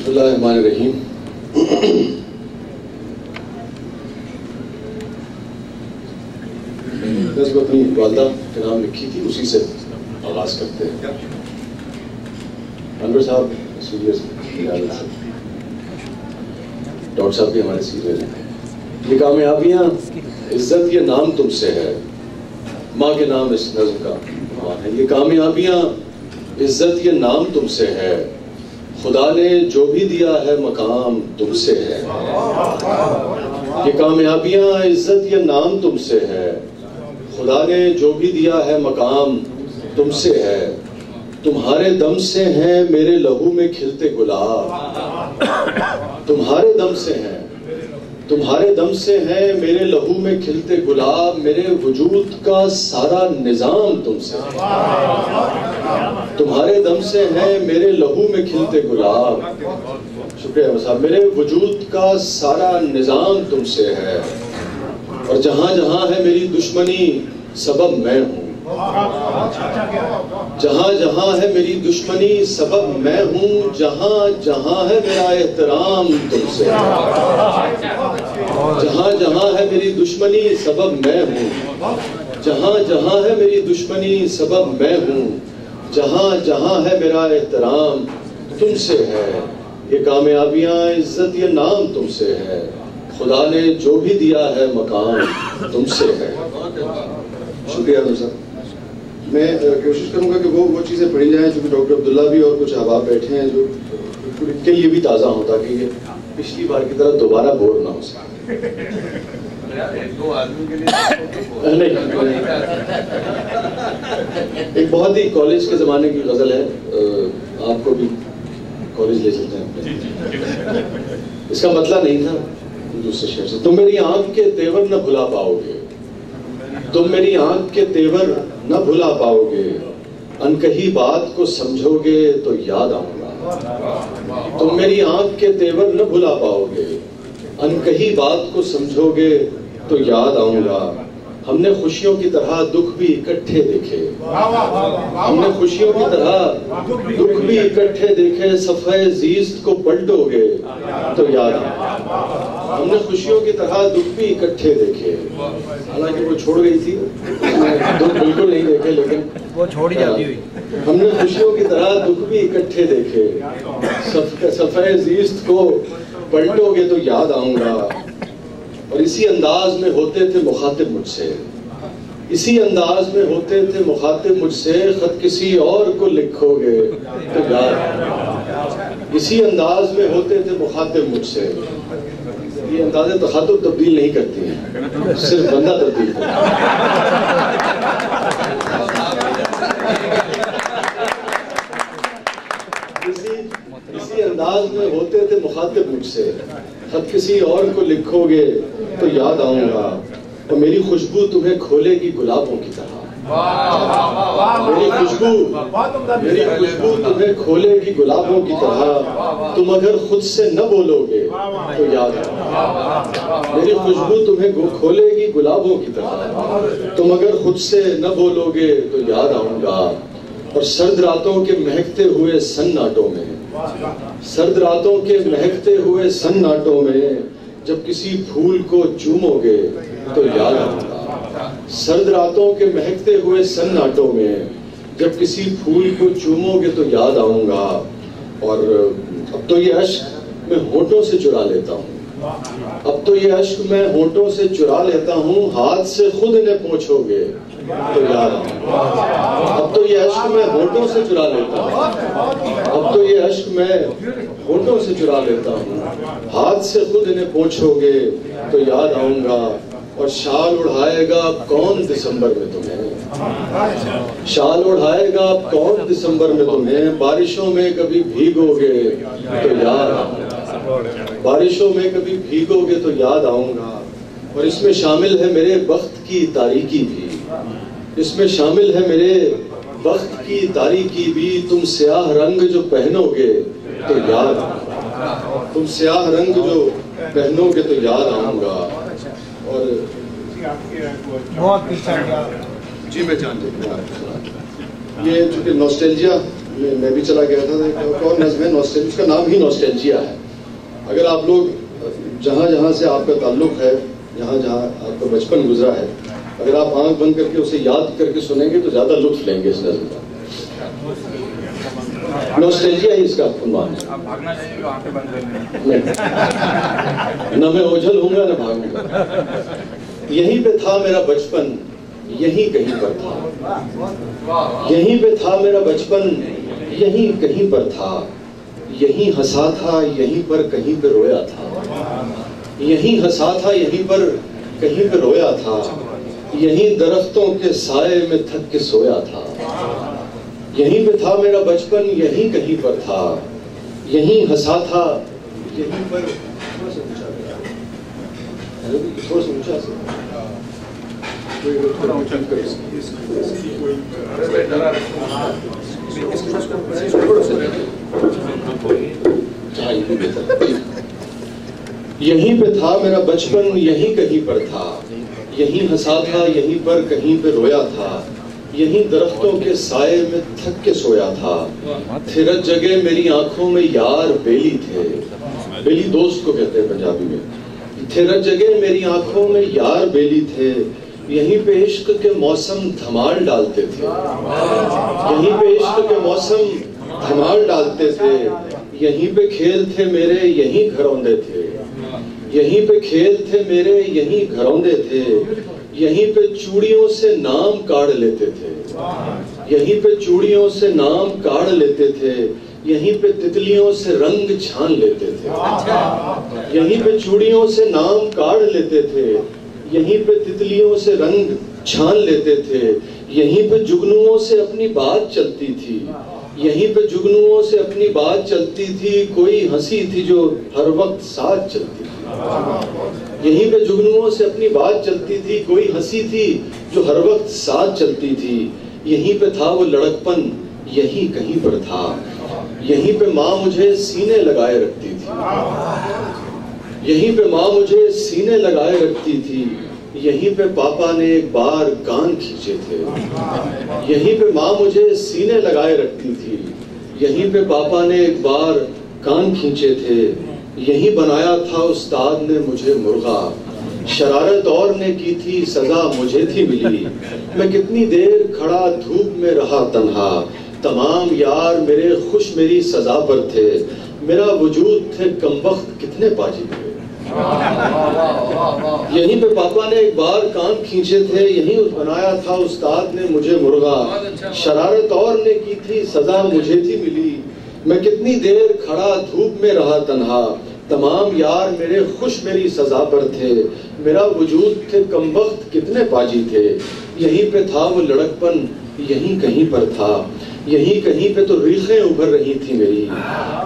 بسم اللہ الرحمن الرحیم. میں اپنی والدہ کے نام لکھی تھی، اسی سے آغاز کرتے ہیں. انور صاحب سیریس، ڈاکٹر صاحب بھی ہمارے سیریس ہیں. یہ کامیابیاں عزت یہ نام تم سے ہے، ماں کے نام اس نظم کا عنوان ہے. یہ کامیابیاں عزت یہ نام تم سے ہے، خدا نے جو بھی دیا ہے مقام تم سے ہے. یہ کامیابیاں عزت یہ نام تم سے ہے، خدا نے جو بھی دیا ہے مقام تم سے ہے. تمہارے دم سے ہیں میرے لہو میں کھلتے گلاب، تمہارے دم سے ہیں، تمہارے دم سے ہیں میرے لہو میں کھلتے گلاب. میرے وجود کا سارا نظام تم سے ہے، تمہارے دم سے ہیں میرے لہو میں کھلتے گلاب. شکریہ صاحب. میرے وجود کا سارا نظام تم سے ہے، اور جہاں جہاں ہے میری دشمنی سبب میں ہوں. جہاں جہاں ہے میری دشمنی سبب میں ہوں، جہاں جہاں ہے میرا احترام تم سے ہے. جہاں جہاں ہے میری دشمنی سبب میں ہوں، جہاں جہاں ہے میری دشمنی سبب میں ہوں، جہاں جہاں ہے میرا احترام تم سے ہے. یہ کامیابیاں عزت یہ نام تم سے ہے، خدا نے جو بھی دیا ہے مقام تم سے ہے. شکریہ صاحب. میں کوشش کروں گا کہ وہ چیزیں پڑھی جائیں چونکہ ڈاکٹر عبداللہ بھی اور کچھ احباب بیٹھے ہیں جو ان کے لیے بھی تازہ ہوں، تاکہ یہ پچھلی بار کی طرح دوبارہ بور نہ ہو سکے. ایک بہت ہی کالج کے زمانے کی غزل ہے، آپ کو بھی کالج لے چلتے ہیں. اس کا مطلب نہیں تھا دوسرے شعر سے. تم میری آنکھ کے تیور نہ بھلا پاؤ گے، تم میری آنکھ کے تیور نہ بھلا پاؤ گے، انکہی بات کو سمجھو گے تو یاد آؤں گا. تم میری آنکھ کے تیور نہ بھلا پاؤ گے، انکہی بات کو سمجھو گے تو یاد آؤں گا. ہم نے خوشیوں کی طرح دکھ بھی اکٹھے دیکھے، ہم نے خوشیوں کی طرح دکھ بھی اکٹھے دیکھے، صفحہ زیست کو پلٹو گے تو یاد آؤں گا. ہم نے خوشیوں کی طرح دکھ بھی اکٹھے دیکھے، حالانکہ وہ چھوڑ گئی تھی، دکھ بالکل نہیں دیکھے لیکن وہ چھوڑ جاتی ہوئی. ہم نے خوشیوں کی طرح دکھ بھی اکٹھے دیکھے، صفحہ زیست کو پلٹو گے تو یاد آؤں گا. اور اسی انداز میں ہوتے تھے مخاطب مجھ سے، اسی انداز میں ہوتے تھے مخاطب مجھ سے، خط کسی اور کو لکھو گے تو یاد آؤں گا. اسی انداز میں ہوتے تھے مخاطب مجھ سے. یہ اندازے تخاطب تبدیل نہیں کرتی ہیں، صرف بندہ تبدیل کرتا ہے. اسی انداز میں ہوتے تھے مخاطب مجھ سے، خط کسی اور کو لکھو گے تو یاد آؤں گا. اور میری خوشبو تمہیں کھولے گی گلابوں کی طرح، میری خوشبو تمہیں کھولے گی گلابوں کی طرح. تم اگر خود سے نہ بولو گے تو یاد آؤں گا. میری خوشبو تمہیں کھولے گی گلابوں کی طرح، تم اگر خود سے نہ بولو گے تو یاد آؤں گا. اور سرد راتوں کے مہکتے ہوئے سناٹوں میں، سرد راتوں کے مہکتے ہوئے سناٹوں میں جب کسی پھول کو چومو گے تو یاد آؤں گا. سرد راتوں کے مہکتے ہوئے سناٹوں میں جب کسی پھول کو چومو گے تو یاد آؤں گا. اور اب تو یہ اشک میں ہونٹوں سے چرا لیتا ہوں، اب تو یہ اشک میں ہونٹوں سے چرا لیتا ہوں، ہاتھ سے خود انہیں پوچھو گے تو یاد آؤں گا. اب تو یہ اشک میں ہونٹوں سے چرا لیتا ہوں، اب تو یہ اشک میں ہونٹوں سے چرا لیتا ہوں، ہاتھ سے خود انہیں پوچھو گے تو یاد آؤں گا. اور شال اڑھائے گا کون دسمبر میں تمہیں، شال اڑھائے گا کون دسمبر میں تمہیں، بارشوں میں کبھی بھیگو گے تو یاد آؤں گا، بارشوں میں کبھی بھیگو گے تو یاد آؤں گا. اور اس میں شامل ہے میرے بخت کی تاریکی بھی، اس میں شامل ہے میرے بخت کی تاریکی بھی. تم سیاہ رنگ جو پہنو گے تو یاد آؤں گا، تم سیاہ رنگ جو پہنو گے تو یاد آؤں گا. اور بہت پیچھا گیا جی میں جان یہ چونکہ نوسٹیلجیا میں بھی چلا گیا تھا. کون نظم ہے نوسٹیلجیا, اس کا نام ہی نوسٹیلجیا ہے. اگر آپ لوگ جہاں جہاں سے آپ کا تعلق ہے, جہاں جہاں آپ کا بچپن گزرا ہے, اگر آپ آنکھ بند کر کے اسے یاد کر کے سنیں گے تو زیادہ لطف لیں گے اس نظم کا. نوسٹیلجیا ہی اس کا عنوان ہے. نہ میں اوجھل ہوں گا نہ بھاگوں گا. یہیں پہ تھا میرا بچپن, یہیں کہیں پر تھا. یہیں پہ تھا میرا بچپن, یہیں کہیں پر تھا. یہیں ہنسا تھا, یہیں پر کہیں پہ رویا تھا. یہیں ہنسا تھا, یہیں پر کہیں پہ رویا تھا. یہیں درختوں کے سائے میں تھک کے سویا تھا. یہیں پہ تھا میرا بچپن, یہیں کہیں پر تھا. یہیں ہنسا تھا, یہیں پر تھوڑا سا اونچا سے یہیں پہ تھا میرا بچپن, یہیں کہیں پر تھا. یہیں ہنسا تھا, یہیں پر کہیں پہ رویا تھا. یہیں درختوں کے سائے میں تھک کے سویا تھا. تھرت جگہ میری آنکھوں میں یار بیلی تھے. بیلی دوست کو کہتے ہیں پنجابی میں. تھرت جگہ میری آنکھوں میں یار بیلی تھے. یہیں پہ عشق کے موسم دھمال ڈالتے تھے. یہیں پہ عشق کے موسم دھمال ڈالتے تھے. یہیں پہ کھیل تھے میرے, یہیں گھروندے تھے. یہیں پہ کھیل تھے میرے, یہیں گھروندے تھے. یہیں پہ چوڑیوں سے نام کاڑ لیتے تھے. یہیں پہ چوڑیوں سے نام کاڑ لیتے تھے. یہیں پہ تتلیوں سے رنگ چھان لیتے تھے. یہیں پہ چوڑیوں سے نام کاڑ لیتے تھے. یہیں پہ تتلیوں سے رنگ چھان لیتے تھے. یہیں پہ جگنوؤں سے اپنی بات چلتی تھی. یہیں پہ جگنوؤں سے اپنی بات چلتی تھی. کوئی ہنسی تھی جو ہر وقت ساتھ چلتی تھی. یہیں پہ جگنوؤں سے اپنی بات چلتی تھی. کوئی ہنسی تھی جو ہر وقت ساتھ چلتی تھی. یہیں پہ تھا وہ لڑکپن, یہیں کہیں پر تھا. یہیں پہ ماں مجھے سینے لگائے رکھتی تھی. یہیں پہ ماں مجھے سینے لگائے رکھتی تھی. یہیں پہ پاپا نے ایک بار کان کھینچے تھے. یہیں پہ ماں مجھے سینے لگائے رکھتی تھی. یہیں پہ پاپا نے ایک بار کان کھینچے تھے. یہیں بنایا تھا استاد نے مجھے مرغا. شرارت اور نے کی تھی, سزا مجھے تھی ملی. میں کتنی دیر کھڑا دھوپ میں رہا تنہا. تمام یار میرے خوش میری سزا پر تھے. میرا وجود تھے کمبخت کتنے پاجی تھے. یہیں پہ پاپا نے ایک بار کان کھینچے تھے. یہیں بنایا تھا استاد نے مجھے مرغا. شرارت اور نے کی تھی, سزا مجھے تھی ملی. میں کتنی دیر کھڑا دھوپ میں رہا تنہا. تمام یار میرے خوش میری سزا پر تھے. میرا وجود تھے کمبخت کتنے پاجی تھے. یہیں پہ تھا وہ لڑکپن, یہیں کہیں پر تھا. یہیں کہیں پہ تو ریخیں ابھر رہی تھی میری.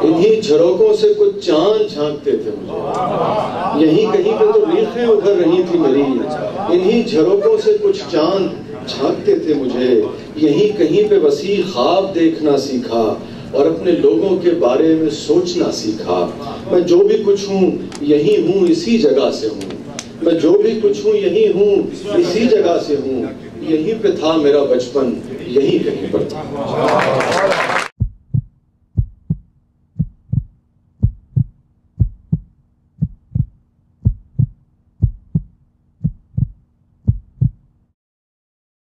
انہی جھروکوں سے کچھ چاند جھانکتے تھے مجھے. یہیں کہیں پہ تو ریخیں ابھر رہی تھی میری. انہی جھروکوں سے کچھ چاند جھانکتے تھے مجھے. یہیں کہیں پہ وسیع خواب دیکھنا سیکھا اور اپنے لوگوں کے بارے میں سوچنا سیکھا. میں جو بھی کچھ ہوں یہی ہوں, اسی جگہ سے ہوں. میں جو بھی کچھ ہوں یہی ہوں, اسی جگہ سے ہوں. یہیں پہ تھا میرا بچپن, یہیں کہیں پر تھا.